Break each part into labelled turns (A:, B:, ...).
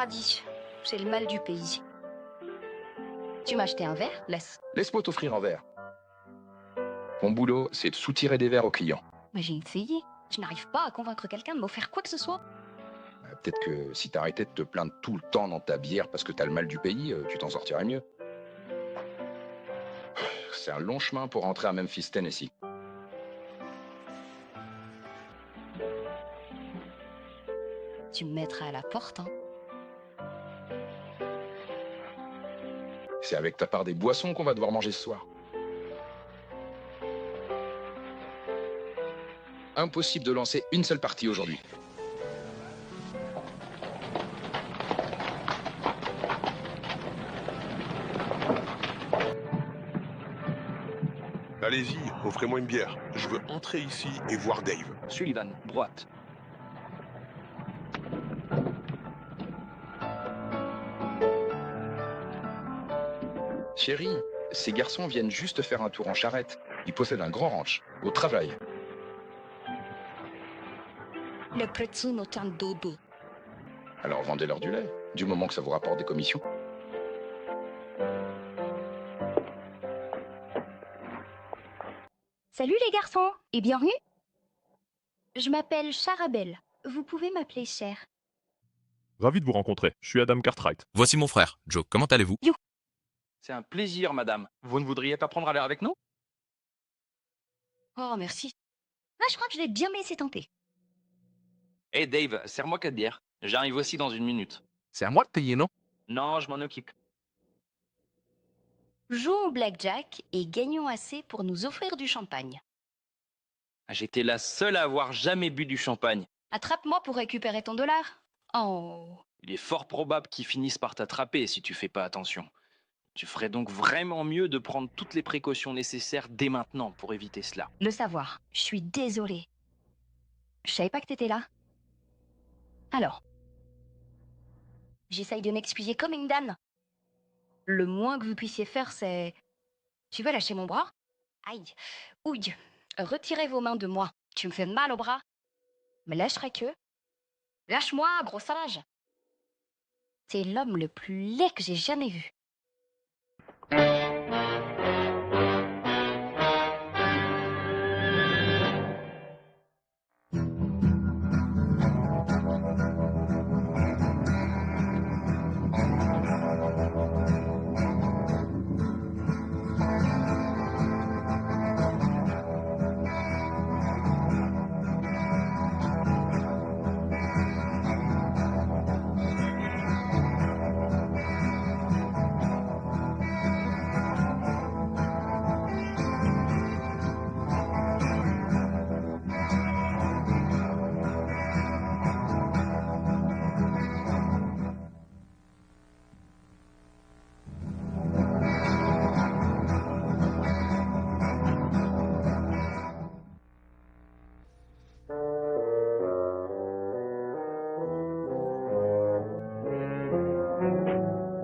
A: radis. C'est le mal du pays. Tu m'as acheté un verre? Laisse.
B: Laisse-moi t'offrir un verre. Mon boulot, c'est de soutirer des verres aux clients.
A: Mais j'ai essayé. Je n'arrive pas à convaincre quelqu'un de m'offrir quoi que ce soit.
B: Peut-être que si t'arrêtais de te plaindre tout le temps dans ta bière parce que t'as le mal du pays, tu t'en sortirais mieux. C'est un long chemin pour rentrer à Memphis, Tennessee.
A: Tu me mettras à la porte, hein.
B: C'est avec ta part des boissons qu'on va devoir manger ce soir. Impossible de lancer une seule partie aujourd'hui.
C: Allez-y, offrez-moi une bière. Je veux entrer ici et voir Dave.
D: Sullivan, droite.
B: Chérie, ces garçons viennent juste faire un tour en charrette. Ils possèdent un grand ranch. Au travail.
A: Le prezzuno tient dodo.
B: Alors vendez-leur du lait, du moment que ça vous rapporte des commissions.
A: Salut les garçons, et bienvenue. Je m'appelle Charabelle. Vous pouvez m'appeler Cher.
E: Ravi de vous rencontrer, je suis Adam Cartwright.
F: Voici mon frère, Joe. Comment allez-vous?
D: C'est un plaisir, madame. Vous ne voudriez pas prendre un verre avec nous?
A: Oh, merci. Ah, je crois que je l'ai bien laissé tenter.
D: Hé Dave, serre-moi 4 bières. J'arrive aussi dans 1 minute.
F: C'est à moi de payer, non?
D: Non, je m'en occupe.
A: Jouons au blackjack et gagnons assez pour nous offrir du champagne.
D: J'étais la seule à avoir jamais bu du champagne.
A: Attrape-moi pour récupérer ton dollar. Oh.
D: Il est fort probable qu'ils finissent par t'attraper si tu fais pas attention. Tu ferais donc vraiment mieux de prendre toutes les précautions nécessaires dès maintenant pour éviter cela.
A: Le savoir. Je suis désolée. Je savais pas que t'étais là. Alors. J'essaye de m'excuser comme une dame. Le moins que vous puissiez faire, c'est... Tu veux lâcher mon bras? Aïe. Ouille. Retirez vos mains de moi. Tu me fais mal au bras. Me lâcherais que... Lâche-moi, gros sage. T'es l'homme le plus laid que j'ai jamais vu.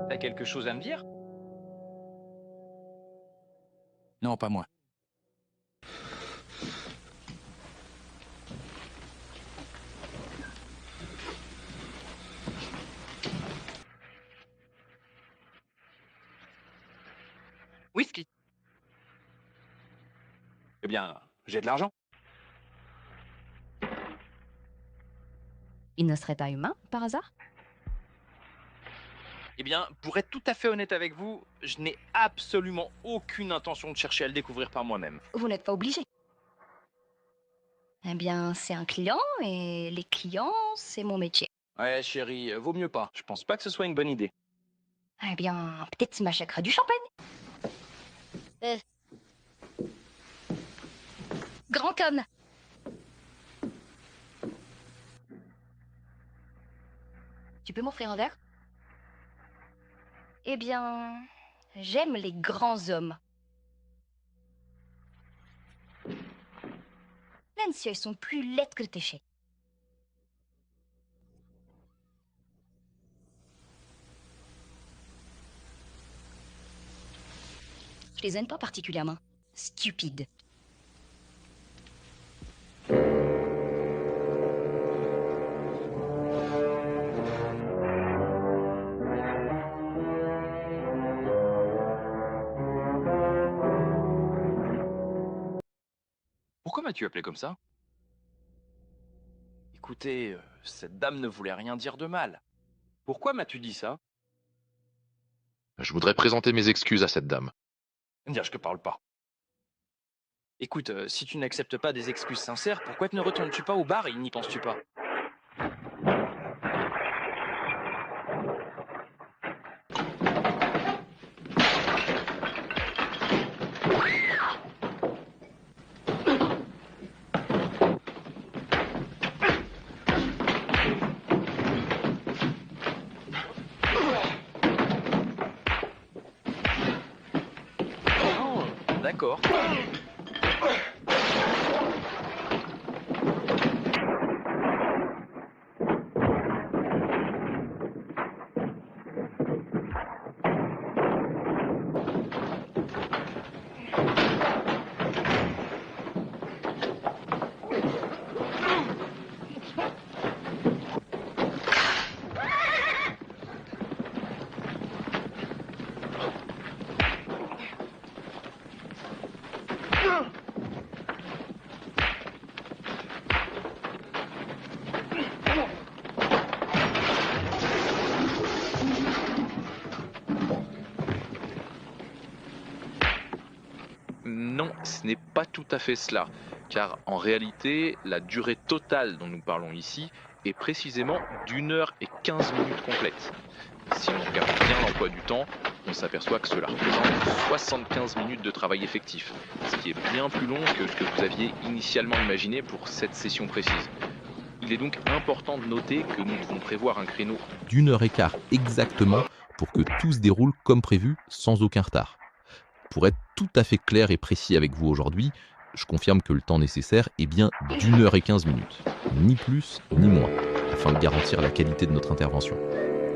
D: T'as quelque chose à me dire?
F: Non, pas moi.
D: Whisky. Eh bien, j'ai de l'argent.
A: Il ne serait pas humain, par hasard?
D: Eh bien, pour être tout à fait honnête avec vous, je n'ai absolument aucune intention de chercher à le découvrir par moi-même.
A: Vous n'êtes pas obligé. Eh bien, c'est un client, et les clients, c'est mon métier.
D: Ouais, chérie, vaut mieux pas. Je pense pas que ce soit une bonne idée.
A: Eh bien, peut-être tu m'achèteras du champagne. Grand homme. Tu peux m'offrir un verre? Eh bien, j'aime les grands hommes. Nancy, elles sont plus laides que le téché. Je les aime pas particulièrement. Stupides.
D: Pourquoi m'as-tu appelé comme ça? Écoutez, cette dame ne voulait rien dire de mal. Pourquoi m'as-tu dit ça?
G: Je voudrais présenter mes excuses à cette dame.
D: Dire, je te parle pas. Écoute, si tu n'acceptes pas des excuses sincères, pourquoi ne retournes-tu pas au bar et n'y penses-tu pas? Oh, d'accord.
G: Non, ce n'est pas tout à fait cela, car en réalité, la durée totale dont nous parlons ici est précisément d'1 h et 15 minutes complètes. Si l'on regarde bien l'emploi du temps, on s'aperçoit que cela représente 75 minutes de travail effectif, ce qui est bien plus long que ce que vous aviez initialement imaginé pour cette session précise. Il est donc important de noter que nous devons prévoir un créneau
F: d'1 h 15 exactement pour que tout se déroule comme prévu sans aucun retard. Pour être tout à fait clair et précis avec vous aujourd'hui, je confirme que le temps nécessaire est bien d'1 h et 15 minutes, ni plus ni moins, afin de garantir la qualité de notre intervention.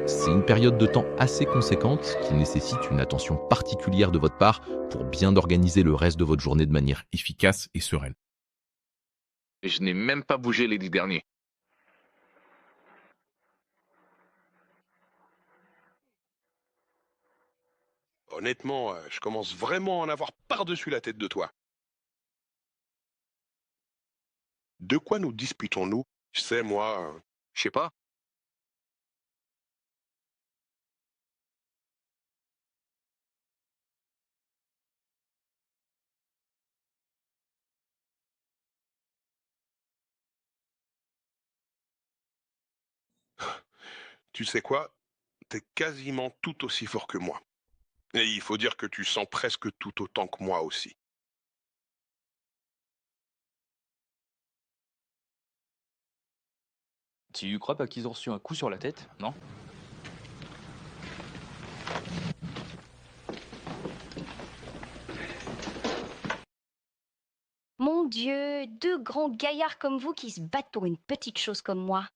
F: C'est une période de temps assez conséquente qui nécessite une attention particulière de votre part pour bien organiser le reste de votre journée de manière efficace et sereine.
G: et je n'ai même pas bougé les 10 derniers.
C: Honnêtement, je commence vraiment à en avoir par-dessus la tête de toi. De quoi nous disputons-nous? Je sais, moi.
G: Je sais pas.
C: Tu sais quoi? T'es quasiment tout aussi fort que moi. Et il faut dire que tu sens presque tout autant que moi aussi.
D: Tu crois pas qu'ils ont reçu un coup sur la tête, non?
A: Mon Dieu, deux grands gaillards comme vous qui se battent pour une petite chose comme moi.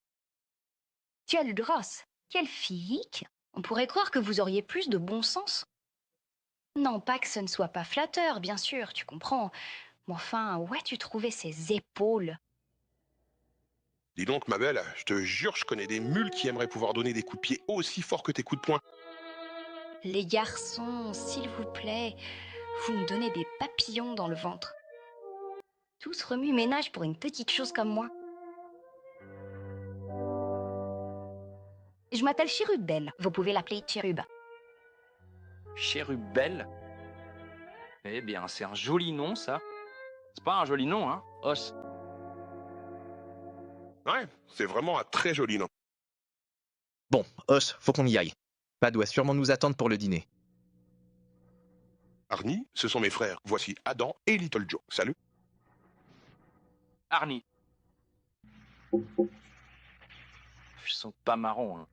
A: Quelle grâce, quelle physique. On pourrait croire que vous auriez plus de bon sens. Non, pas que ce ne soit pas flatteur, bien sûr, tu comprends. Mais enfin, où as-tu trouvé ces épaules?
C: Dis donc, ma belle, je te jure, je connais des mules qui aimeraient pouvoir donner des coups de pied aussi forts que tes coups de poing.
A: Les garçons, s'il vous plaît, vous me donnez des papillons dans le ventre. Tous remue-ménage pour une petite chose comme moi. Je m'appelle Chérubelle. Vous pouvez l'appeler Chérub.
D: Chérubelle? Eh bien, c'est un joli nom, ça. C'est pas un joli nom, hein, Os?
C: Ouais, c'est vraiment un très joli nom.
H: Bon, Os, faut qu'on y aille. Pad doit sûrement nous attendre pour le dîner.
C: Arnie, ce sont mes frères. Voici Adam et Little Joe. Salut.
D: Arnie. Ils sont pas marrons, hein.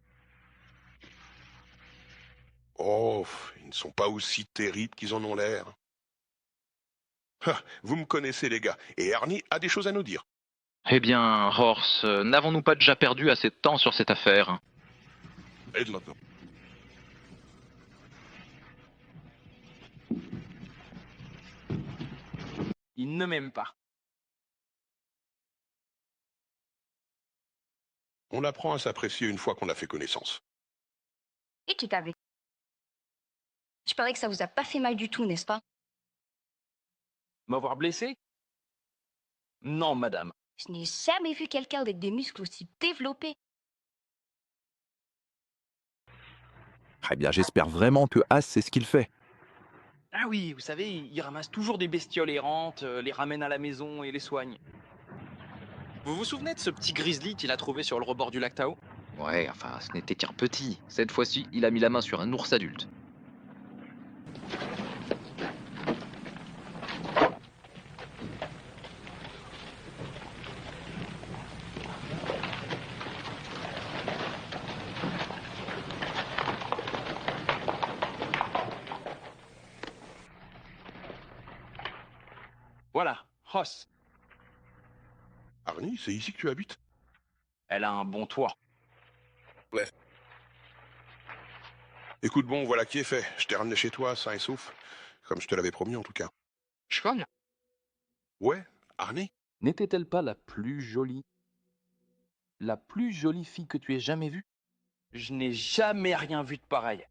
C: Oh, ils ne sont pas aussi terribles qu'ils en ont l'air. Ah, vous me connaissez, les gars. Et Arnie a des choses à nous dire.
G: Eh bien, Horse, n'avons-nous pas déjà perdu assez de temps sur cette affaire?
C: Et de l'autre.
D: Ils ne m'aiment pas.
C: On apprend à s'apprécier une fois qu'on a fait connaissance.
A: Et tu t'avais. Je parie que ça vous a pas fait mal du tout, n'est-ce pas?
D: M'avoir blessé? Non, madame.
A: Je n'ai jamais vu quelqu'un avec des muscles aussi développés.
I: Eh bien, j'espère vraiment que As sait ce qu'il fait.
D: Ah oui, vous savez, il ramasse toujours des bestioles errantes, les ramène à la maison et les soigne. Vous vous souvenez de ce petit grizzly qu'il a trouvé sur le rebord du lac Tao?
G: Ouais, enfin, ce n'était qu'un petit. Cette fois-ci, il a mis la main sur un ours adulte.
D: Voilà, Ross.
C: Arnie, c'est ici que tu habites?
D: Elle a un bon toit.
C: Écoute, bon, voilà qui est fait. Je t'ai ramené chez toi, sain et sauf. Comme je te l'avais promis, en tout cas.
G: Schwan?
C: Ouais, Arnie?
D: N'était-elle pas la plus jolie fille que tu aies jamais vue? Je n'ai jamais rien vu de pareil.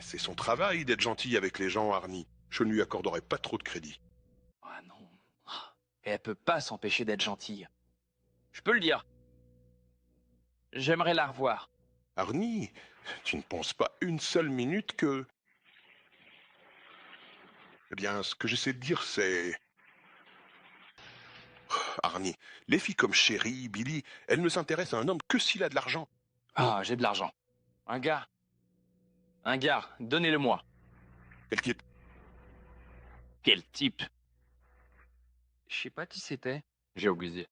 C: C'est son travail d'être gentil avec les gens, Arnie. Je ne lui accorderai pas trop de crédit.
D: Ah non. Et elle peut pas s'empêcher d'être gentille. Je peux le dire. J'aimerais la revoir.
C: Arnie, tu ne penses pas une seule minute que... Eh bien, ce que j'essaie de dire, c'est... Arnie, les filles comme Chérie, Billy, elles ne s'intéressent à un homme que s'il a de l'argent.
D: Ah, j'ai de l'argent. Un gars, donnez-le-moi.
C: Quel type?
D: Quel type? Je sais pas qui c'était. J'ai oublié.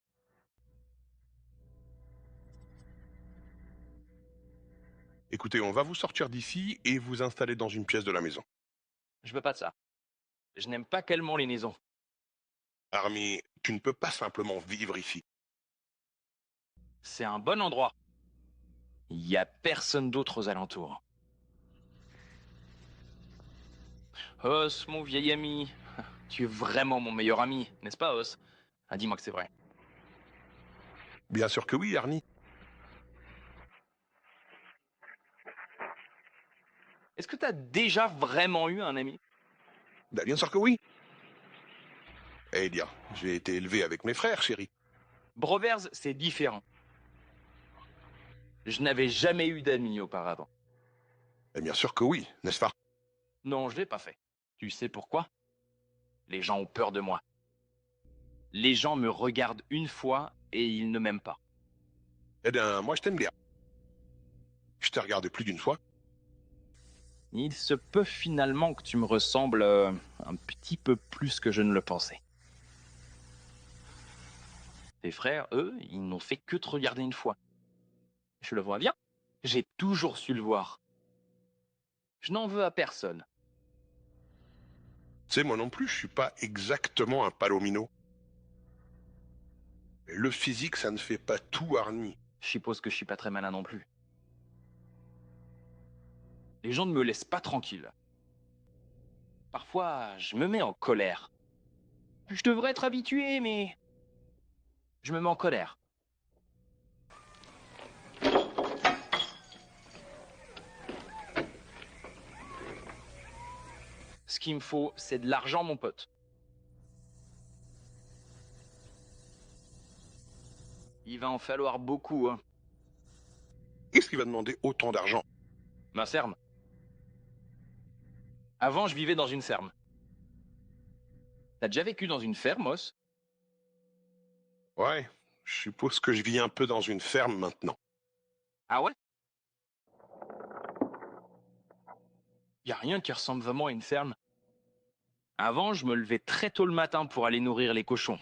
C: Écoutez, on va vous sortir d'ici et vous installer dans une pièce de la maison.
D: Je veux pas de ça. Je n'aime pas qu'elle les maisons.
C: Arnie, tu ne peux pas simplement vivre ici.
D: C'est un bon endroit. Il y a personne d'autre aux alentours. Os, mon vieil ami. Tu es vraiment mon meilleur ami, n'est-ce pas, Os? Ah, dis-moi que c'est vrai.
C: Bien sûr que oui, Arnie.
D: Est-ce que t'as déjà vraiment eu un ami?
C: Ben, bien sûr que oui. Eh bien, j'ai été élevé avec mes frères, chérie.
D: Brovers, c'est différent. Je n'avais jamais eu d'amis auparavant.
C: Eh bien sûr que oui, n'est-ce pas?
D: Non, je l'ai pas fait. Tu sais pourquoi? Les gens ont peur de moi. Les gens me regardent une fois et ils ne m'aiment pas.
C: Eh bien, moi je t'aime bien. Je t'ai regardé plus d'une fois.
D: Il se peut finalement que tu me ressembles un petit peu plus que je ne le pensais. Tes frères, eux, ils n'ont fait que te regarder une fois. Je le vois bien. J'ai toujours su le voir. Je n'en veux à personne.
C: Tu sais, moi non plus, je suis pas exactement un palomino. Mais le physique, ça ne fait pas tout, Arnie.
D: Je suppose que je suis pas très malin non plus. Les gens ne me laissent pas tranquille. Parfois, je me mets en colère. Je devrais être habitué, mais... Je me mets en colère. Ce qu'il me faut, c'est de l'argent, mon pote. Il va en falloir beaucoup, hein.
C: Qu'est-ce qui va demander autant d'argent?
D: Ma ferme. Avant, je vivais dans une ferme. T'as déjà vécu dans une ferme, Os?
C: Ouais, je suppose que je vis un peu dans une ferme maintenant.
D: Ah ouais? Y a rien qui ressemble vraiment à une ferme. Avant, je me levais très tôt le matin pour aller nourrir les cochons.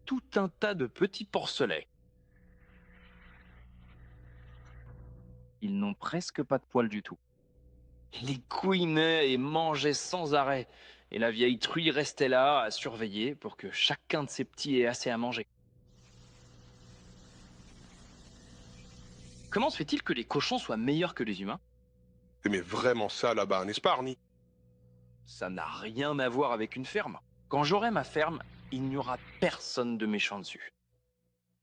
D: Tout un tas de petits porcelets. Ils n'ont presque pas de poils du tout. Les couinaient et mangeaient sans arrêt. Et la vieille truie restait là à surveiller pour que chacun de ses petits ait assez à manger. Comment se fait-il que les cochons soient meilleurs que les humains?
C: Mais vraiment ça là-bas, n'est-ce pas, Arnie?
D: Ça n'a rien à voir avec une ferme. Quand j'aurai ma ferme, il n'y aura personne de méchant dessus.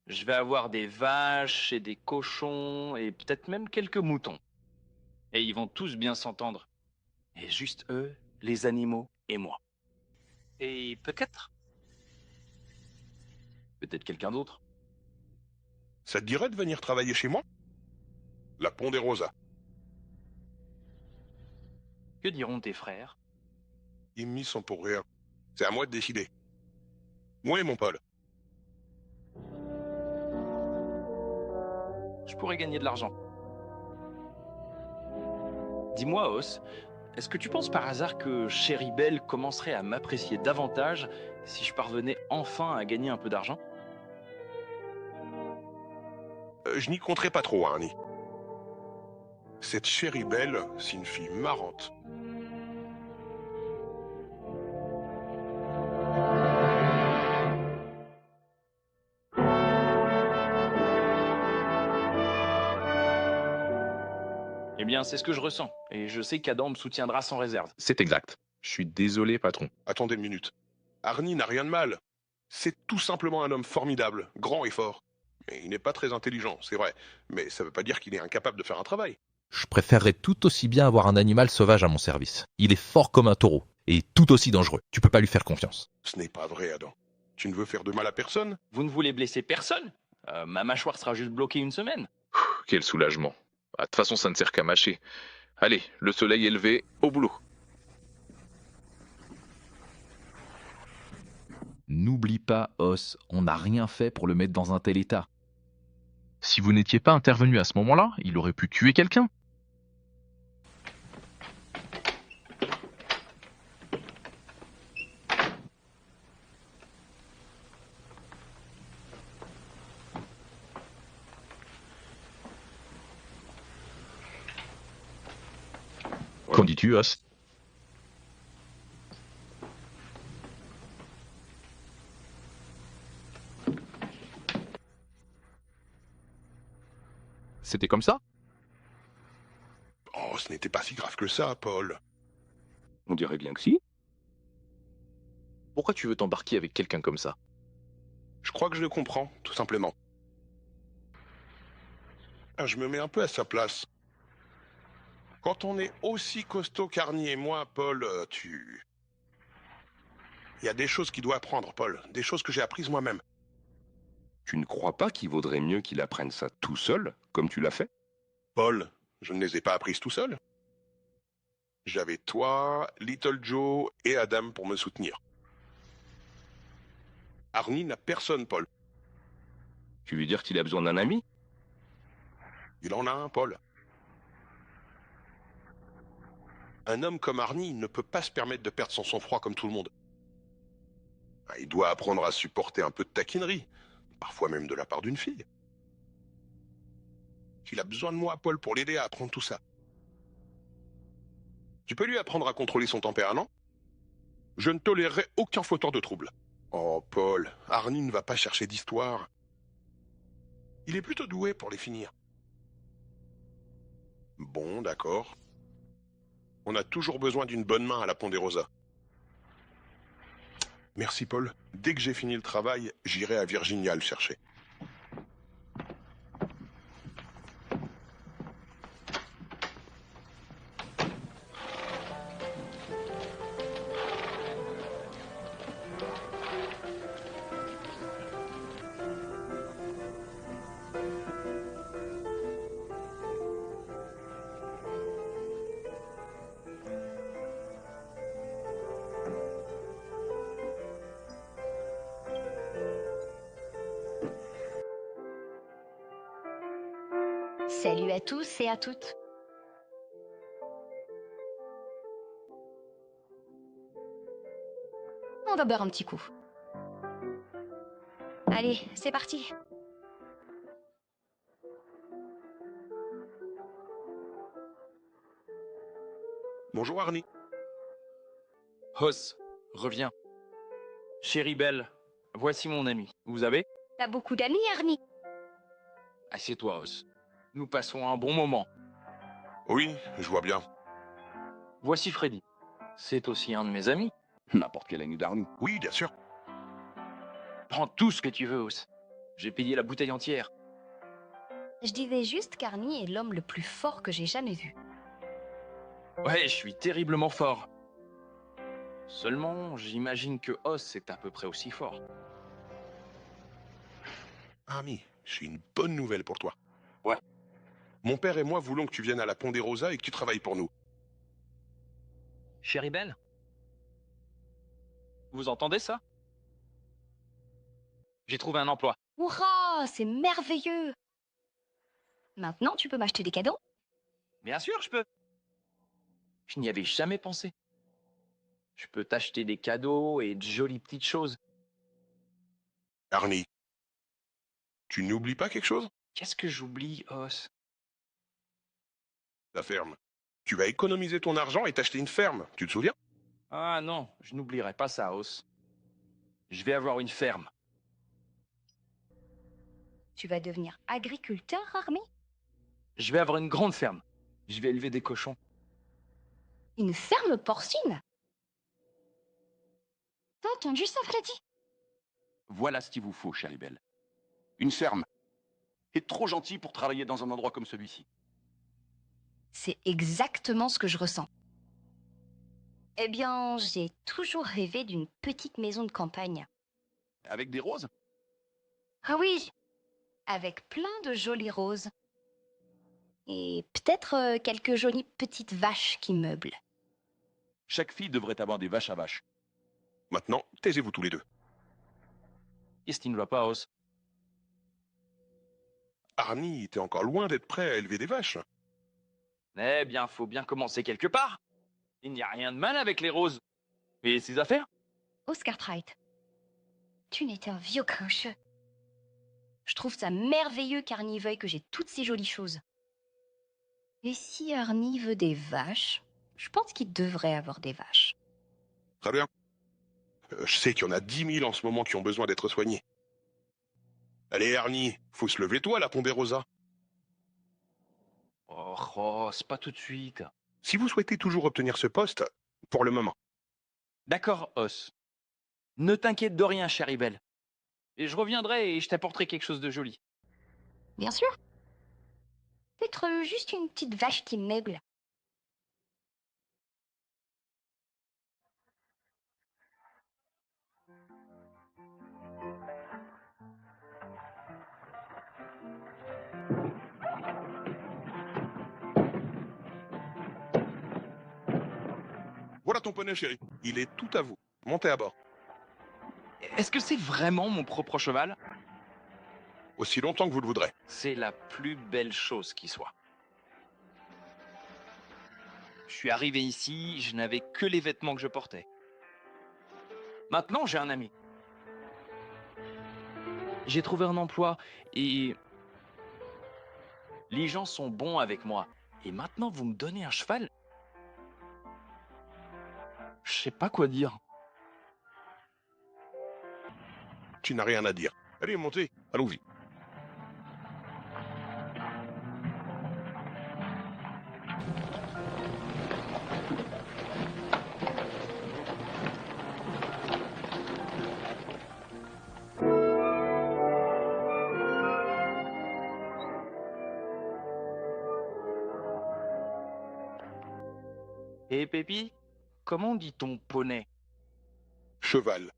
D: Je vais avoir des vaches et des cochons et peut-être même quelques moutons. Et ils vont tous bien s'entendre. Et juste eux, les animaux et moi. Et peut-être quelqu'un d'autre.
C: Ça te dirait de venir travailler chez moi? La Ponderosa.
D: Que diront tes frères?
C: Ils m'y sont pour rien. C'est à moi de décider. Ouais, mon Paul.
D: Je pourrais gagner de l'argent. Dis-moi, Os, est-ce que tu penses par hasard que Chérie Belle commencerait à m'apprécier davantage si je parvenais enfin à gagner un peu d'argent?
C: Je n'y compterai pas trop, Arnie. Cette Chérie Belle, c'est une fille marrante.
D: Eh bien, c'est ce que je ressens, et je sais qu'Adam me soutiendra sans réserve.
G: C'est exact. Je suis désolé, patron.
C: Attendez une minute. Arnie n'a rien de mal. C'est tout simplement un homme formidable, grand et fort. Mais il n'est pas très intelligent, c'est vrai. Mais ça veut pas dire qu'il est incapable de faire un travail.
F: Je préférerais tout aussi bien avoir un animal sauvage à mon service. Il est fort comme un taureau, et tout aussi dangereux. Tu peux pas lui faire confiance.
C: Ce n'est pas vrai, Adam. Tu ne veux faire de mal à personne?
D: Vous ne voulez blesser personne? Ma mâchoire sera juste bloquée une semaine.
G: Quel soulagement. De toute façon, ça ne sert qu'à mâcher. Allez, le soleil est levé, au boulot.
I: N'oublie pas, Os, on n'a rien fait pour le mettre dans un tel état.
G: Si vous n'étiez pas intervenu à ce moment-là, il aurait pu tuer quelqu'un. Qu'en dis-tu, Os?
E: C'était comme ça?
C: Oh, ce n'était pas si grave que ça, Paul.
I: On dirait bien que si.
G: Pourquoi tu veux t'embarquer avec quelqu'un comme ça?
C: Je crois que je le comprends, tout simplement. Ah, je me mets un peu à sa place. Quand on est aussi costaud qu'Arnie et moi, Paul, Il y a des choses qu'il doit apprendre, Paul. Des choses que j'ai apprises moi-même.
B: Tu ne crois pas qu'il vaudrait mieux qu'il apprenne ça tout seul, comme tu l'as fait?
C: Paul, je ne les ai pas apprises tout seul. J'avais toi, Little Joe et Adam pour me soutenir. Arnie n'a personne, Paul.
B: Tu veux dire qu'il a besoin d'un ami?
C: Il en a un, Paul. Un homme comme Arnie ne peut pas se permettre de perdre son sang-froid comme tout le monde. Il doit apprendre à supporter un peu de taquinerie, parfois même de la part d'une fille. Il a besoin de moi, Paul, pour l'aider à apprendre tout ça. Tu peux lui apprendre à contrôler son tempérament? Je ne tolérerai aucun fauteur de trouble. Oh, Paul, Arnie ne va pas chercher d'histoire. Il est plutôt doué pour les finir. Bon, d'accord. On a toujours besoin d'une bonne main à la Ponderosa. Merci, Paul. Dès que j'ai fini le travail, j'irai à Virginia le chercher.
A: Salut à tous et à toutes. On va boire un petit coup. Allez, c'est parti.
C: Bonjour, Arnie.
D: Os, reviens. Chérie Belle, voici mon ami. Vous avez?
A: T'as beaucoup d'amis, Arnie?
D: Assieds-toi, Os. Nous passons un bon moment.
C: Oui, je vois bien.
D: Voici Freddy. C'est aussi un de mes amis.
B: N'importe quel ami d'Arnie.
C: Oui, bien sûr.
D: Prends tout ce que tu veux, Os. J'ai payé la bouteille entière.
A: Je disais juste qu'Arnie est l'homme le plus fort que j'ai jamais vu.
D: Ouais, je suis terriblement fort. Seulement, j'imagine que Os est à peu près aussi fort.
C: Arnie, j'ai une bonne nouvelle pour toi.
D: Ouais.
C: Mon père et moi voulons que tu viennes à la Ponderosa et que tu travailles pour nous.
D: Chérie Belle? Vous entendez ça? J'ai trouvé un emploi.
A: Hurrah, c'est merveilleux! Maintenant, tu peux m'acheter des cadeaux?
D: Bien sûr, je peux. Je n'y avais jamais pensé. Je peux t'acheter des cadeaux et de jolies petites choses.
C: Arnie, tu n'oublies pas quelque chose?
D: Qu'est-ce que j'oublie, Os?
C: La ferme. Tu vas économiser ton argent et t'acheter une ferme, tu te souviens?
D: Ah non, je n'oublierai pas ça, Os. Je vais avoir une ferme.
A: Tu vas devenir agriculteur, Army?
D: Je vais avoir une grande ferme. Je vais élever des cochons.
A: Une ferme porcine? T'as entendu ça, Freddy?
J: Voilà ce qu'il vous faut, chérie belle. Une ferme. Et trop gentil pour travailler dans un endroit comme celui-ci.
A: C'est exactement ce que je ressens. Eh bien, j'ai toujours rêvé d'une petite maison de campagne.
J: Avec des roses?
A: Ah oui, avec plein de jolies roses. Et peut-être quelques jolies petites vaches qui meublent.
J: Chaque fille devrait avoir des vaches à vaches.
C: Maintenant, taisez-vous tous les deux.
D: Qu'est-ce qui ne va pas, Os?
C: Arnie, t'es encore loin d'être prêt à élever des vaches.
D: Eh bien, faut bien commencer quelque part. Il n'y a rien de mal avec les roses. Et ses affaires?
A: Oscar Trite, tu n'es qu'un vieux grincheux. Je trouve ça merveilleux qu'Arnie veuille que j'ai toutes ces jolies choses. Et si Arnie veut des vaches, je pense qu'il devrait avoir des vaches.
C: Très bien. Je sais qu'il y en a 10 000 en ce moment qui ont besoin d'être soignés. Allez, Arnie, faut se lever toi, la Ponderosa.
D: Oh, Os, pas tout de suite.
C: Si vous souhaitez toujours obtenir ce poste, pour le moment.
D: D'accord, Os. Ne t'inquiète de rien, chérie belle. Et je reviendrai et je t'apporterai quelque chose de joli.
A: Bien sûr. Peut-être juste une petite vache qui meuble.
C: Voilà ton poney, chéri. Il est tout à vous. Montez à bord.
D: Est-ce que c'est vraiment mon propre cheval?
C: Aussi longtemps que vous le voudrez.
D: C'est la plus belle chose qui soit. Je suis arrivé ici, je n'avais que les vêtements que je portais. Maintenant, j'ai un ami. J'ai trouvé un emploi et les gens sont bons avec moi. Et maintenant, vous me donnez un cheval? Je sais pas quoi dire.
C: Tu n'as rien à dire. Allez, montez. Allons-y.
D: Et Pépi, comment dit-on poney?
C: Cheval.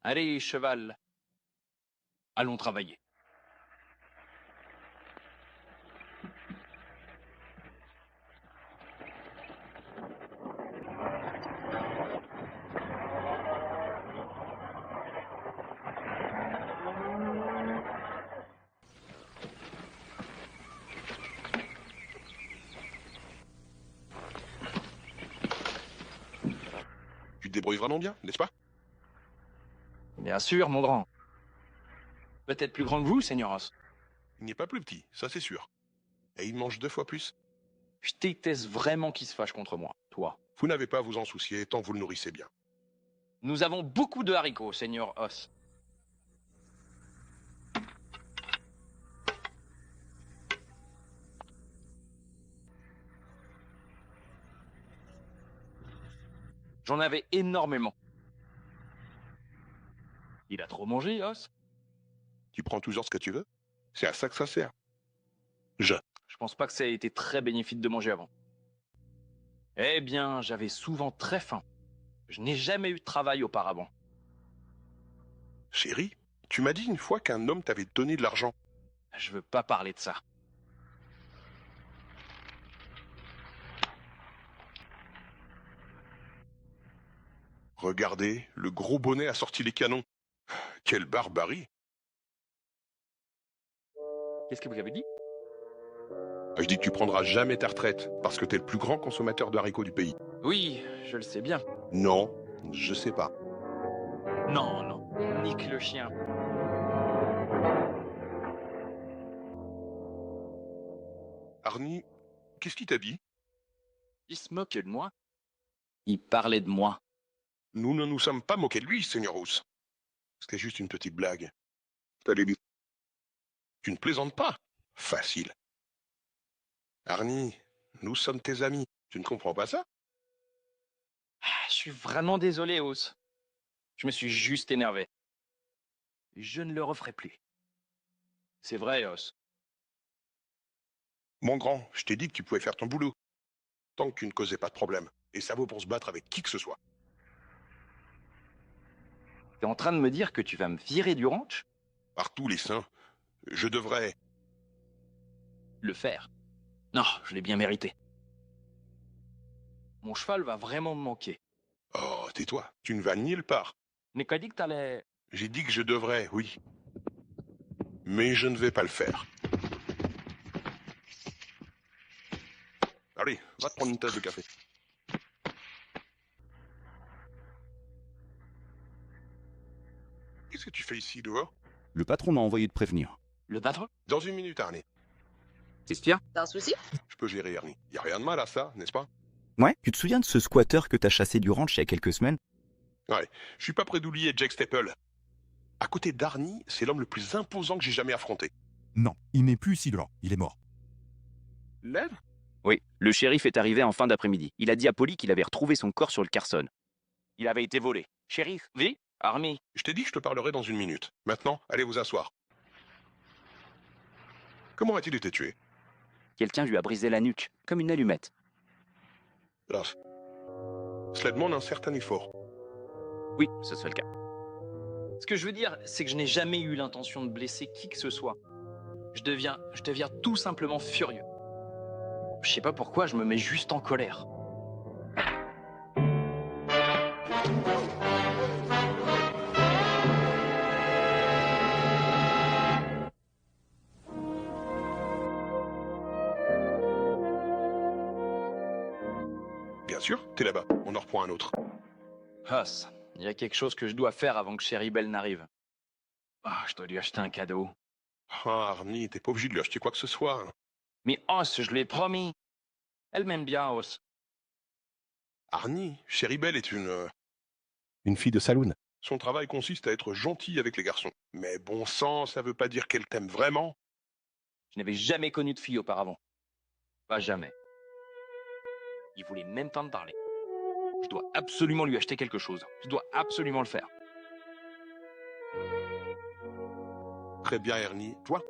D: Allez, cheval. Allons travailler.
C: Tu te débrouilles vraiment bien, n'est-ce pas?
D: Bien sûr, mon grand. Peut-être plus grand que vous, Seigneur Os.
C: Il n'est pas plus petit, ça c'est sûr. Et il mange 2 fois plus.
D: Je déteste vraiment qu'il se fâche contre moi, toi.
C: Vous n'avez pas à vous en soucier tant que vous le nourrissez bien.
D: Nous avons beaucoup de haricots, Seigneur Os. J'en avais énormément. Il a trop mangé, Os?
C: Tu prends toujours ce que tu veux. C'est à ça que ça sert. Je
D: pense pas que ça ait été très bénéfique de manger avant. Eh bien, j'avais souvent très faim. Je n'ai jamais eu de travail auparavant.
C: Chérie, tu m'as dit une fois qu'un homme t'avait donné de l'argent.
D: Je veux pas parler de ça.
C: Regardez, le gros bonnet a sorti les canons. Quelle barbarie!
D: Qu'est-ce que vous avez dit?
C: Je dis que tu prendras jamais ta retraite, parce que t'es le plus grand consommateur de haricots du pays.
D: Oui, je le sais bien.
C: Non, je sais pas.
D: Non, non, nique le chien.
C: Arnie, qu'est-ce qu'il t'a dit?
D: Il se moquait de moi. Il parlait de moi.
C: Nous ne nous sommes pas moqués de lui, Seigneur Rousse. C'était juste une petite blague. T'allais lui... Tu ne plaisantes pas? Facile. Arnie, nous sommes tes amis. Tu ne comprends pas ça?
D: Je suis vraiment désolé, Os. Je me suis juste énervé. Je ne le referai plus. C'est vrai, Os.
C: Mon grand, je t'ai dit que tu pouvais faire ton boulot. Tant que tu ne causais pas de problème. Et ça vaut pour se battre avec qui que ce soit.
D: T'es en train de me dire que tu vas me virer du ranch?
C: Par tous les saints, je devrais...
D: Le faire. Non, je l'ai bien mérité. Mon cheval va vraiment me manquer.
C: Oh, tais-toi, tu ne vas nulle part.
D: N'est qu'à dit que t'allais...
C: J'ai dit que je devrais, oui. Mais je ne vais pas le faire. Allez, va te prendre une tasse de café. Qu'est-ce que tu fais ici, dehors?
K: Le patron m'a envoyé de prévenir.
D: Le patron?
C: Dans une minute, Arnie.
K: Qu'est-ce qu'il y a?
L: T'as un souci?
C: Je peux gérer, Arnie. Y a rien de mal à ça, n'est-ce pas?
K: Ouais, tu te souviens de ce squatter que t'as chassé du ranch il y a quelques semaines?
C: Ouais, je suis pas prêt d'oublier Jake Staple. À côté d'Arnie, c'est l'homme le plus imposant que j'ai jamais affronté.
M: Non, il n'est plus si grand, il est mort.
C: Lev?
I: Oui, le shérif est arrivé en fin d'après-midi. Il a dit à Polly qu'il avait retrouvé son corps sur le Carson.
D: Il avait été volé. Shérif? Oui? Army?
C: Je t'ai dit que je te parlerai dans une minute. Maintenant, allez vous asseoir. Comment a-t-il été tué?
I: Quelqu'un lui a brisé la nuque, comme une allumette.
C: Là, cela demande un certain effort.
I: Oui, ce serait le cas.
D: Ce que je veux dire, c'est que je n'ai jamais eu l'intention de blesser qui que ce soit. Je deviens tout simplement furieux. Je sais pas pourquoi, je me mets juste en colère.
C: Bien sûr, t'es là-bas. On en reprend un autre.
D: Os, il y a quelque chose que je dois faire avant que Sherry Bell n'arrive. Ah, je dois lui acheter un cadeau.
C: Ah, Arnie, t'es pas obligé de lui acheter quoi que ce soit.
D: Mais Os, je l'ai promis. Elle m'aime bien, Os.
C: Arnie, Sherry Bell est une fille de saloon. Son travail consiste à être gentille avec les garçons. Mais bon sang, ça veut pas dire qu'elle t'aime vraiment.
D: Je n'avais jamais connu de fille auparavant. Pas jamais. Il voulait même pas me parler. Je dois absolument lui acheter quelque chose. Je dois absolument le faire.
C: Très bien, Ernie. Toi?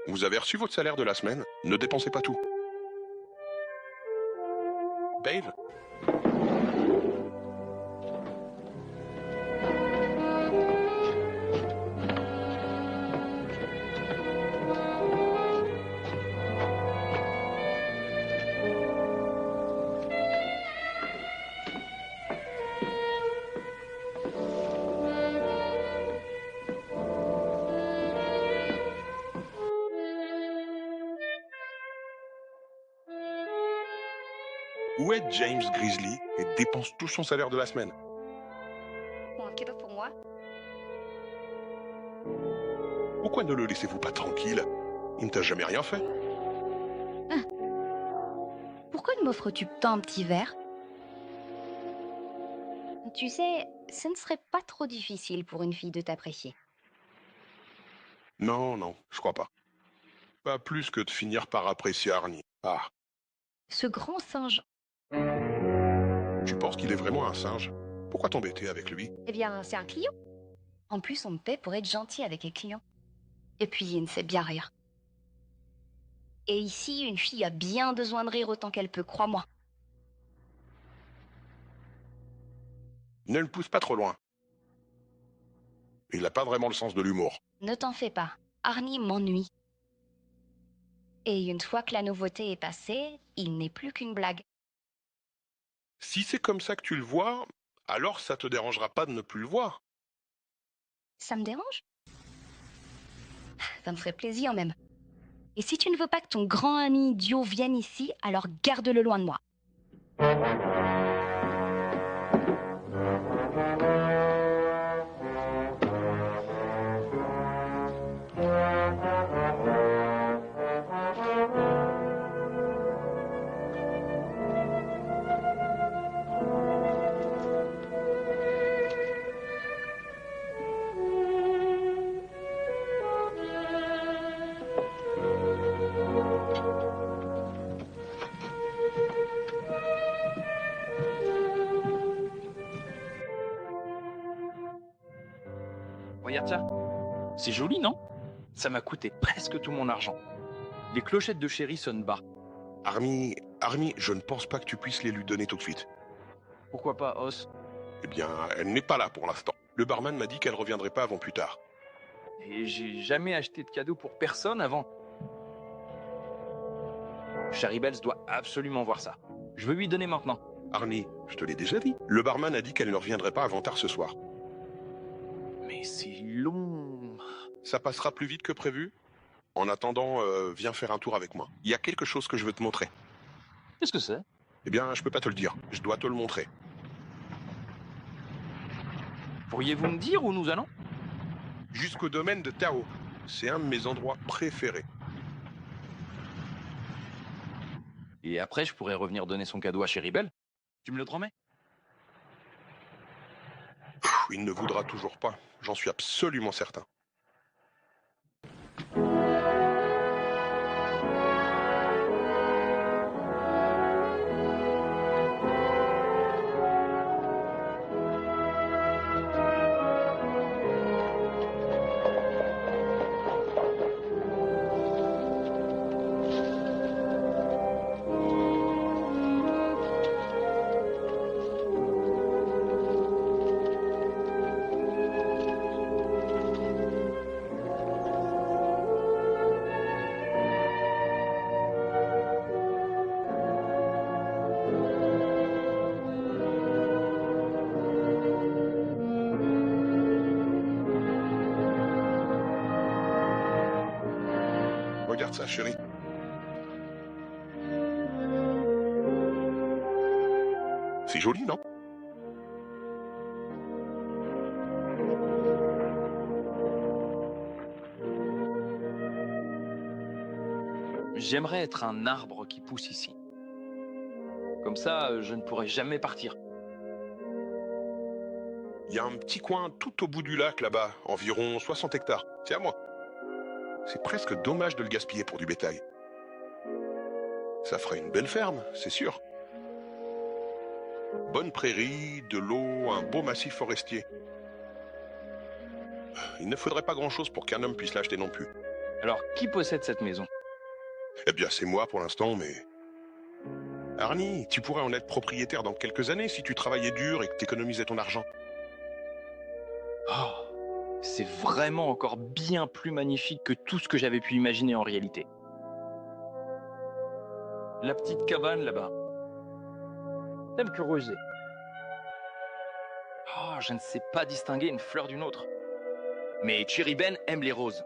C: Vous avez reçu votre salaire de la semaine. Ne dépensez pas tout. Dave? Où est James Grizzly et dépense tout son salaire de la semaine?
A: Bon, un cadeau pour moi?
C: Pourquoi ne le laissez-vous pas tranquille? Il ne t'a jamais rien fait.
A: Pourquoi ne m'offres-tu pas un petit verre? Tu sais, ce ne serait pas trop difficile pour une fille de t'apprécier.
C: Non, non, je crois pas. Pas plus que de finir par apprécier Arnie. Ah,
A: Ce grand singe...
C: tu penses qu'il est vraiment un singe? Pourquoi t'embêter avec lui?
A: Eh bien, c'est un client. En plus, on me paie pour être gentil avec les clients. Et puis, il ne sait bien rire. Et ici, une fille a bien besoin de rire autant qu'elle peut, crois-moi.
C: Ne le pousse pas trop loin. Il n'a pas vraiment le sens de l'humour.
A: Ne t'en fais pas, Arnie m'ennuie. Et une fois que la nouveauté est passée, il n'est plus qu'une blague.
C: Si c'est comme ça que tu le vois, alors ça te dérangera pas de ne plus le voir.
A: Ça me dérange? Ça me ferait plaisir même. Et si tu ne veux pas que ton grand ami idiot vienne ici, alors garde-le loin de moi.
D: Regarde ça. C'est joli, non? Ça m'a coûté presque tout mon argent. Les clochettes de chéri sonnent bas.
C: Arnie, je ne pense pas que tu puisses les lui donner tout de suite.
D: Pourquoi pas, Os?
C: Eh bien, elle n'est pas là pour l'instant. Le barman m'a dit qu'elle reviendrait pas avant plus tard.
D: Et j'ai jamais acheté de cadeau pour personne avant. Charibels doit absolument voir ça. Je veux lui donner maintenant.
C: Arnie, je te l'ai déjà dit. Le barman a dit qu'elle ne reviendrait pas avant tard ce soir.
D: Mais c'est long.
C: Ça passera plus vite que prévu. En attendant, viens faire un tour avec moi. Il y a quelque chose que je veux te montrer.
D: Qu'est-ce que c'est?
C: Eh bien, je peux pas te le dire. Je dois te le montrer.
D: Pourriez-vous me dire où nous allons?
C: Jusqu'au domaine de Tao. C'est un de mes endroits préférés.
D: Et après, je pourrais revenir donner son cadeau à Chéribel. Tu me le promets?
C: Il ne voudra toujours pas. J'en suis absolument certain. Regarde ça, chérie. C'est joli, non?
D: J'aimerais être un arbre qui pousse ici. Comme ça, je ne pourrai jamais partir.
C: Il y a un petit coin tout au bout du lac, là-bas, environ 60 hectares. C'est à moi. C'est presque dommage de le gaspiller pour du bétail. Ça ferait une belle ferme, c'est sûr. Bonne prairie, de l'eau, un beau massif forestier. Il ne faudrait pas grand-chose pour qu'un homme puisse l'acheter non plus.
D: Alors, qui possède cette maison?
C: Eh bien, c'est moi pour l'instant, mais... Arnie, tu pourrais en être propriétaire dans quelques années si tu travaillais dur et que t'économisais ton argent.
D: Oh, c'est vraiment encore bien plus magnifique que tout ce que j'avais pu imaginer en réalité. La petite cabane là-bas. T'aimes creuser. Oh, je ne sais pas distinguer une fleur d'une autre. Mais Chériben aime les roses.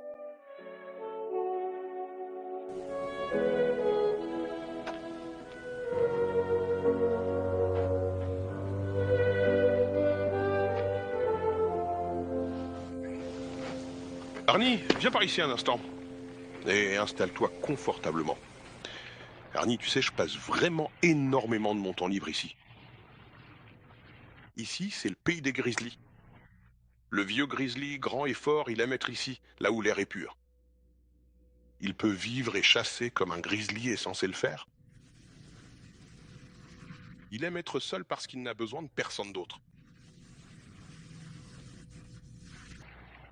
C: Arnie, viens par ici un instant. Et installe-toi confortablement. Arnie, tu sais, je passe vraiment énormément de mon temps libre ici. Ici, c'est le pays des grizzlies. Le vieux grizzly, grand et fort, il aime être ici, là où l'air est pur. Il peut vivre et chasser comme un grizzly est censé le faire. Il aime être seul parce qu'il n'a besoin de personne d'autre.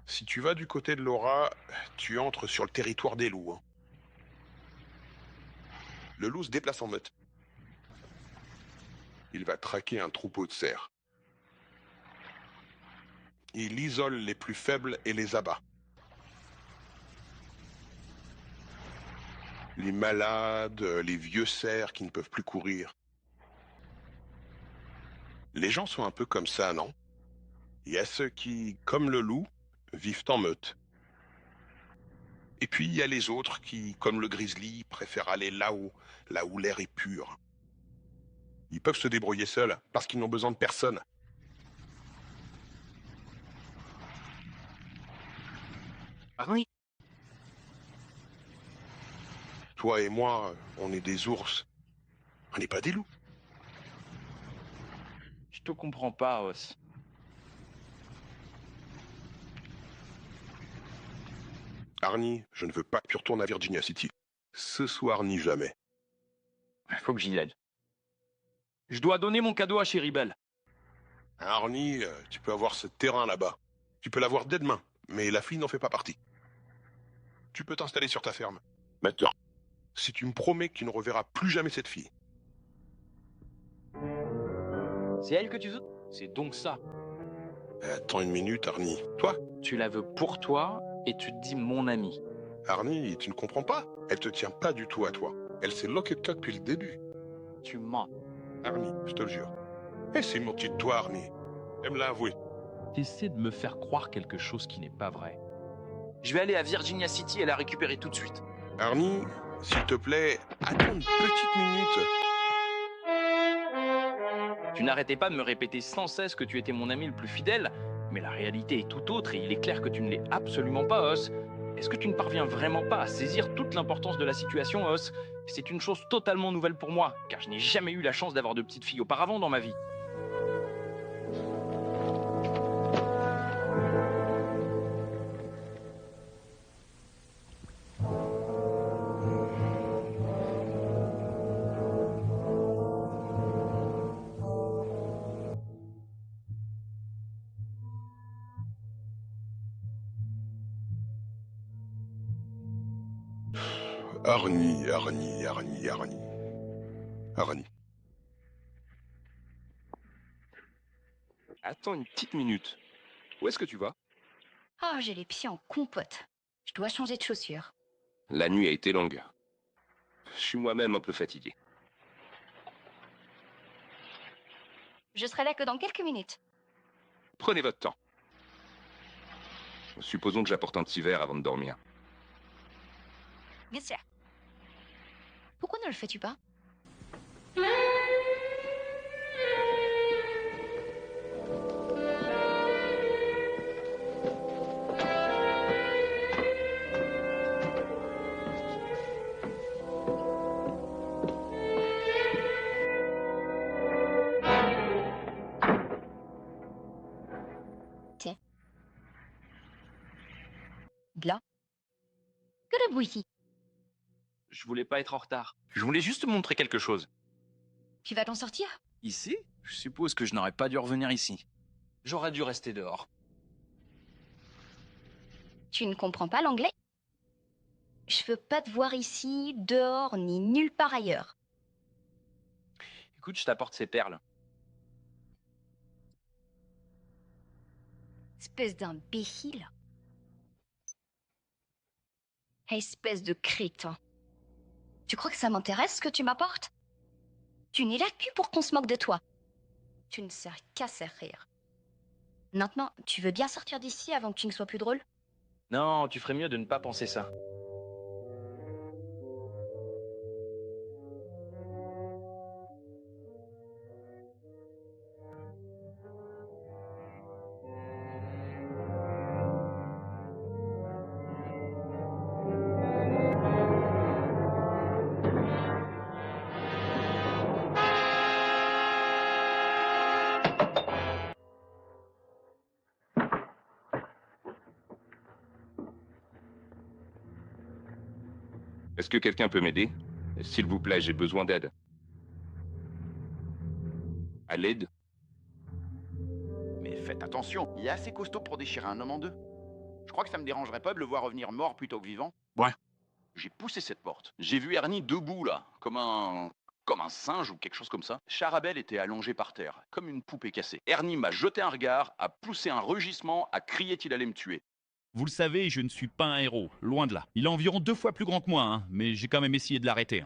C: Si tu vas du côté de Laura, tu entres sur le territoire des loups. Le loup se déplace en meute. Il va traquer un troupeau de cerfs. Il isole les plus faibles et les abat. Les malades, les vieux cerfs qui ne peuvent plus courir. Les gens sont un peu comme ça, non? Il y a ceux qui, comme le loup, vivent en meute. Et puis il y a les autres qui, comme le grizzly, préfèrent aller là-haut, là où l'air est pur. Ils peuvent se débrouiller seuls, parce qu'ils n'ont besoin de personne.
D: Arnie,
C: Toi et moi, on est des ours. On n'est pas des loups.
D: je te comprends pas, Os.
C: Arnie, je ne veux pas que tu retournes à Virginia City. Ce soir ni jamais.
D: Il faut que j'y aille. Je dois donner mon cadeau à Chéribel.
C: Arnie, tu peux avoir ce terrain là-bas. Tu peux l'avoir dès demain, mais la fille n'en fait pas partie. Tu peux t'installer sur ta ferme. Maintenant. Si tu me promets que tu ne reverras plus jamais cette fille.
D: C'est elle que tu veux? C'est donc ça.
C: Attends une minute, Arnie. Toi,
D: Tu la veux pour toi et tu te dis mon ami.
C: Arnie, tu ne comprends pas. Elle te tient pas du tout à toi. Elle s'est loquée de toi depuis le début.
D: Tu mens.
C: Arnie, je te le jure. Et c'est moqué de toi, Arnie. Elle me l'a avoué.
D: T'essaies de me faire croire quelque chose qui n'est pas vrai. Je vais aller à Virginia City et la récupérer tout de suite.
C: Arnie, s'il te plaît, attends une petite minute.
D: Tu n'arrêtais pas de me répéter sans cesse que tu étais mon ami le plus fidèle, mais la réalité est tout autre et il est clair que tu ne l'es absolument pas, Os. Est-ce que tu ne parviens vraiment pas à saisir toute l'importance de la situation, Os? C'est une chose totalement nouvelle pour moi, car je n'ai jamais eu la chance d'avoir de petites filles auparavant dans ma vie.
C: Arnie, Arnie, Arnie, Arnie. Arnie.
D: Attends une petite minute. Où est-ce que tu vas?
A: Oh, j'ai les pieds en compote. Je dois changer de chaussures.
L: La nuit a été longue. Je suis moi-même un peu fatigué.
A: Je serai là que dans quelques minutes.
L: Prenez votre temps. Supposons que j'apporte un petit verre avant de dormir.
A: Bien sûr. Pourquoi ne le fais-tu pas? Tiens. De là. Que le bruit ici?
D: Je voulais pas être en retard. Je voulais juste te montrer quelque chose.
A: Tu vas t'en sortir?
D: Ici? Je suppose que je n'aurais pas dû revenir ici. J'aurais dû rester dehors.
A: Tu ne comprends pas l'anglais? Je veux pas te voir ici, dehors, ni nulle part ailleurs.
D: Écoute, je t'apporte ces perles.
A: Espèce d'imbécile. Espèce de crétin. Tu crois que ça m'intéresse ce que tu m'apportes? Tu n'es là que pour qu'on se moque de toi. Tu ne sers qu'à faire rire. Maintenant, tu veux bien sortir d'ici avant que tu ne sois plus drôle?
D: Non, tu ferais mieux de ne pas penser ça.
L: Est-ce que quelqu'un peut m'aider? S'il vous plaît, j'ai besoin d'aide. À l'aide?
J: Mais faites attention, il est assez costaud pour déchirer un homme en deux. Je crois que ça me dérangerait pas de le voir revenir mort plutôt que vivant.
C: Ouais.
J: J'ai poussé cette porte. J'ai vu Ernie debout là, comme un singe ou quelque chose comme ça. Charabel était allongé par terre, comme une poupée cassée. Ernie m'a jeté un regard, a poussé un rugissement, a crié qu'il allait me tuer.
N: Vous le savez, je ne suis pas un héros, loin de là. Il est environ 2 fois plus grand que moi, hein, mais j'ai quand même essayé de l'arrêter.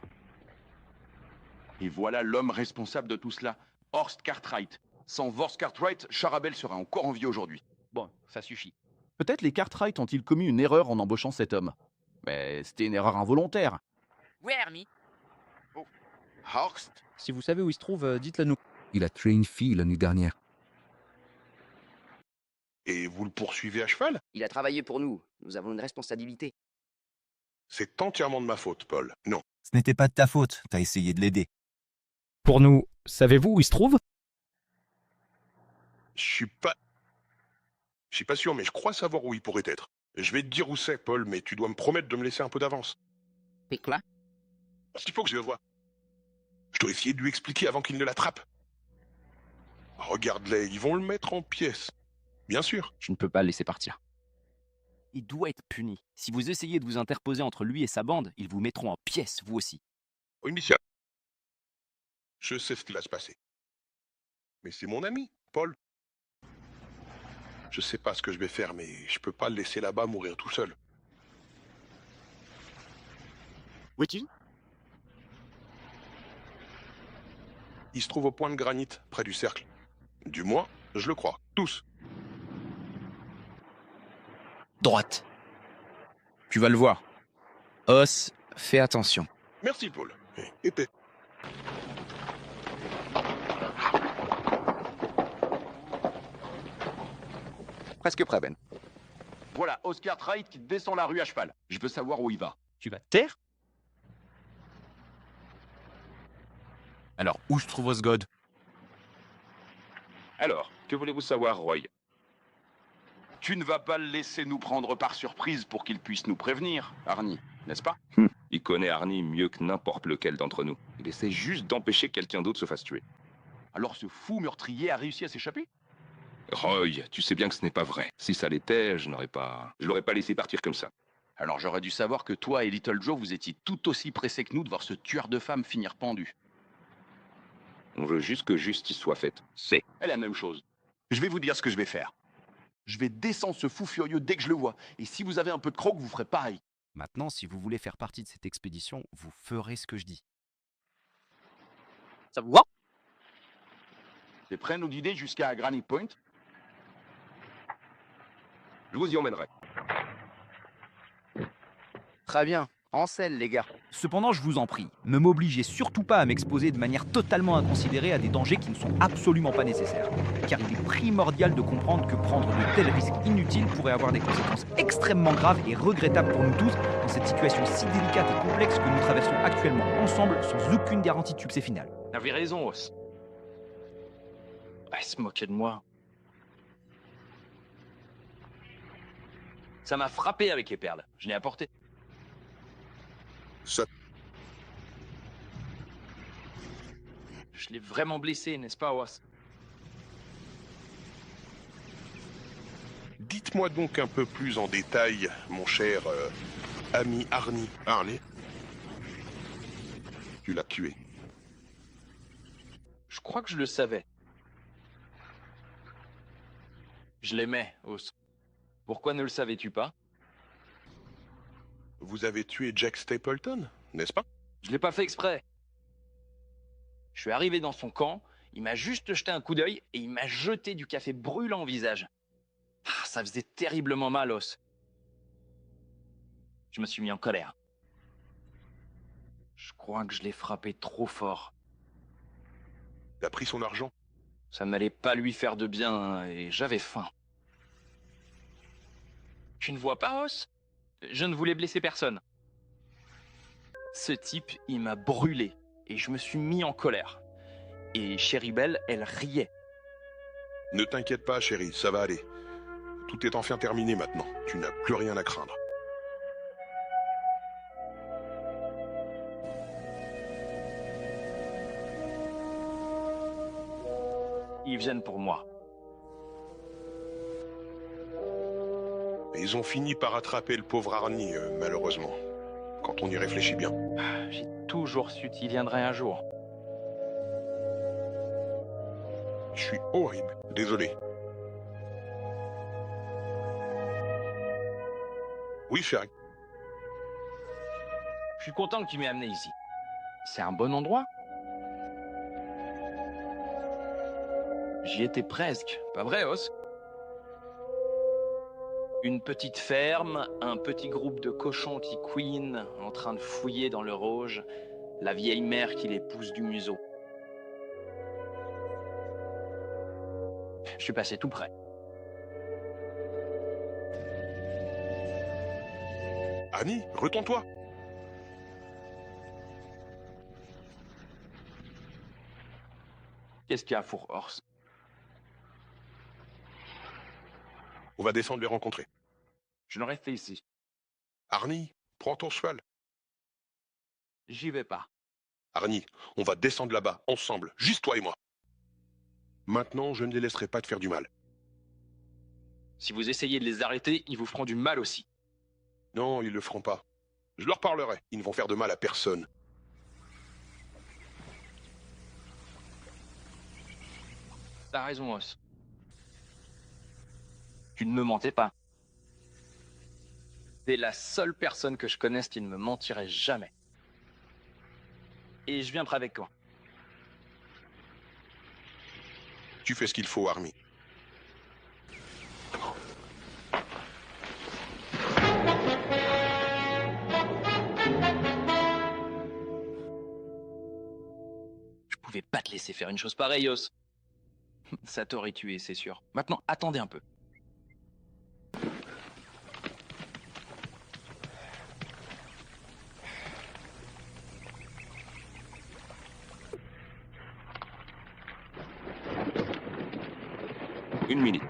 J: Et voilà l'homme responsable de tout cela, Horst Cartwright. Sans Horst Cartwright, Charabel serait encore en vie aujourd'hui.
O: Bon, ça suffit. Peut-être les Cartwright ont-ils commis une erreur en embauchant cet homme. Mais c'était une erreur involontaire.
P: Ouais, Ernie.
J: Oh. Horst?
Q: Si vous savez où il se trouve, dites-le nous.
R: Il a tué une fille la nuit dernière.
C: Et vous le poursuivez à cheval?
P: Il a travaillé pour nous. Nous avons une responsabilité.
C: C'est entièrement de ma faute, Paul. Non.
K: Ce n'était pas de ta faute, t'as essayé de l'aider.
Q: Pour nous, savez-vous où il se trouve?
C: Je suis pas sûr, mais je crois savoir où il pourrait être. Je vais te dire où c'est, Paul, mais tu dois me promettre de me laisser un peu d'avance.
P: Pique là.
C: Parce qu'il faut que je le voie. Je dois essayer de lui expliquer avant qu'il ne l'attrape. Regarde-les, ils vont le mettre en pièces. Bien sûr.
Q: Je ne peux pas le laisser partir. Il doit être puni. Si vous essayez de vous interposer entre lui et sa bande, ils vous mettront en pièces, vous aussi.
C: Oui, monsieur. Je sais ce qui va se passer. Mais c'est mon ami, Paul. Je sais pas ce que je vais faire, mais je peux pas le laisser là-bas mourir tout seul.
P: Où es-tu?
C: Il se trouve au point de granit, près du cercle. Du moins, je le crois. Tous.
Q: Droite. Tu vas le voir. Os, fais attention.
C: Merci, Paul. Épais.
J: Presque prêt, Ben. Voilà, Oscar Cartwright qui descend la rue à cheval. Je veux savoir où il va.
Q: Tu vas te taire?
I: Alors, où je trouve Osgood?
L: Alors, que voulez-vous savoir, Roy?
J: Tu ne vas pas le laisser nous prendre par surprise pour qu'il puisse nous prévenir, Arnie, n'est-ce pas?
L: Il connaît Arnie mieux que n'importe lequel d'entre nous. Il essaie juste d'empêcher que quelqu'un d'autre se fasse tuer.
J: Alors ce fou meurtrier a réussi à s'échapper?
L: Roy, tu sais bien que ce n'est pas vrai. Si ça l'était, je l'aurais pas laissé partir comme ça.
J: Alors j'aurais dû savoir que toi et Little Joe, vous étiez tout aussi pressés que nous de voir ce tueur de femmes finir pendu.
L: On veut juste que justice soit faite. C'est
J: la même chose. Je vais vous dire ce que je vais faire. Je vais descendre ce fou furieux dès que je le vois. Et si vous avez un peu de croque, vous ferez pareil.
Q: Maintenant, si vous voulez faire partie de cette expédition, vous ferez ce que je dis.
P: Ça vous va?
J: T'es prêt à nous guider jusqu'à Granite Point?
L: Je vous y emmènerai.
P: Très bien. En selle, les gars.
O: Cependant, je vous en prie, ne m'obligez surtout pas à m'exposer de manière totalement inconsidérée à des dangers qui ne sont absolument pas nécessaires. Car il est primordial de comprendre que prendre de tels risques inutiles pourrait avoir des conséquences extrêmement graves et regrettables pour nous tous dans cette situation si délicate et complexe que nous traversons actuellement ensemble sans aucune garantie de succès final.
D: T'avais raison, Os. Ouais, se moquer de moi. Ça m'a frappé avec les perles. Je l'ai apporté.
C: Ça...
D: Je l'ai vraiment blessé, n'est-ce pas, Os?
C: Dites-moi donc un peu plus en détail, mon cher ami Arnie. Arnie? Tu l'as tué.
D: Je crois que je le savais. Je l'aimais, Os. Pourquoi ne le savais-tu pas?
C: Vous avez tué Jack Stapleton, n'est-ce pas?
D: Je l'ai pas fait exprès. Je suis arrivé dans son camp, il m'a juste jeté un coup d'œil et il m'a jeté du café brûlant au visage. Ah, ça faisait terriblement mal, Os. Je me suis mis en colère. Je crois que je l'ai frappé trop fort.
C: T'as pris son argent?
D: Ça n'allait pas lui faire de bien hein, et j'avais faim. Tu ne vois pas, Os? Je ne voulais blesser personne. Ce type, il m'a brûlé et je me suis mis en colère. Et Chérie Belle, elle riait.
C: Ne t'inquiète pas, chérie, ça va aller. Tout est enfin terminé maintenant. Tu n'as plus rien à craindre.
D: Ils viennent pour moi.
C: Et ils ont fini par attraper le pauvre Arnie, malheureusement. Quand quand on y réfléchit bien.
D: J'ai toujours su qu'il viendrait un jour.
C: Je suis horrible, désolé. Oui, chérie.
D: Je suis content que tu m'aies amené ici. C'est un bon endroit. J'y étais presque. Pas vrai, Os? Une petite ferme, un petit groupe de cochons qui couinent, en train de fouiller dans le Rouge, la vieille mère qui les pousse du museau. Je suis passé tout près.
C: Annie, retourne-toi.
D: Qu'est-ce qu'il y a, Four Horse?
C: On va descendre les rencontrer.
D: Je ne reste ici.
C: Arnie, prends ton cheval.
D: J'y vais pas.
C: Arnie, on va descendre là-bas, ensemble, juste toi et moi. Maintenant, je ne les laisserai pas te faire du mal.
D: Si vous essayez de les arrêter, ils vous feront du mal aussi.
C: Non, ils le feront pas. Je leur parlerai, ils ne vont faire de mal à personne.
D: T'as raison, Os. Tu ne me mentais pas. T'es la seule personne que je connaisse qui ne me mentirait jamais. Et je viendrai avec toi.
C: Tu fais ce qu'il faut, Arnie.
D: Je pouvais pas te laisser faire une chose pareille, Os. Ça t'aurait tué, c'est sûr. Maintenant, attendez un peu.
L: Une minute.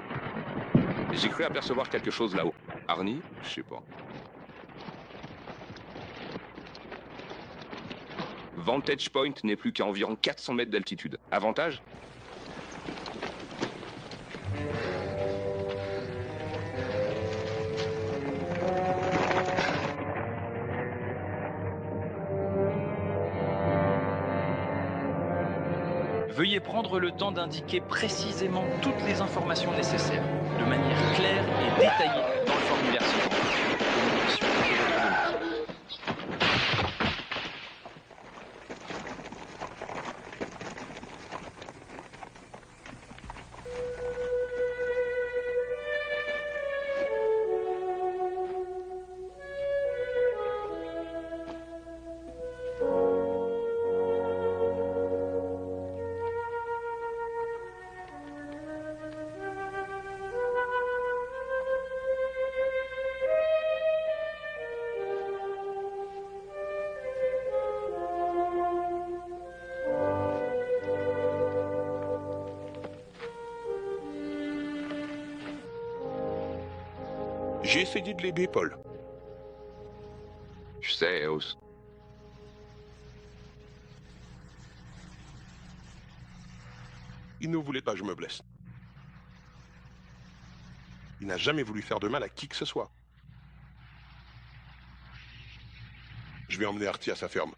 L: J'ai cru apercevoir quelque chose là-haut. Arnie? Je sais pas. Vantage Point n'est plus qu'à environ 400 mètres d'altitude. Avantage?
D: Veuillez prendre le temps d'indiquer précisément toutes les informations nécessaires, de manière claire et détaillée, dans le formulaire suivant. Communication électronique.
C: J'ai essayé de l'aider, Paul.
L: Je sais, Os.
C: Il ne voulait pas que je me blesse. Il n'a jamais voulu faire de mal à qui que ce soit. Je vais emmener Artie à sa ferme.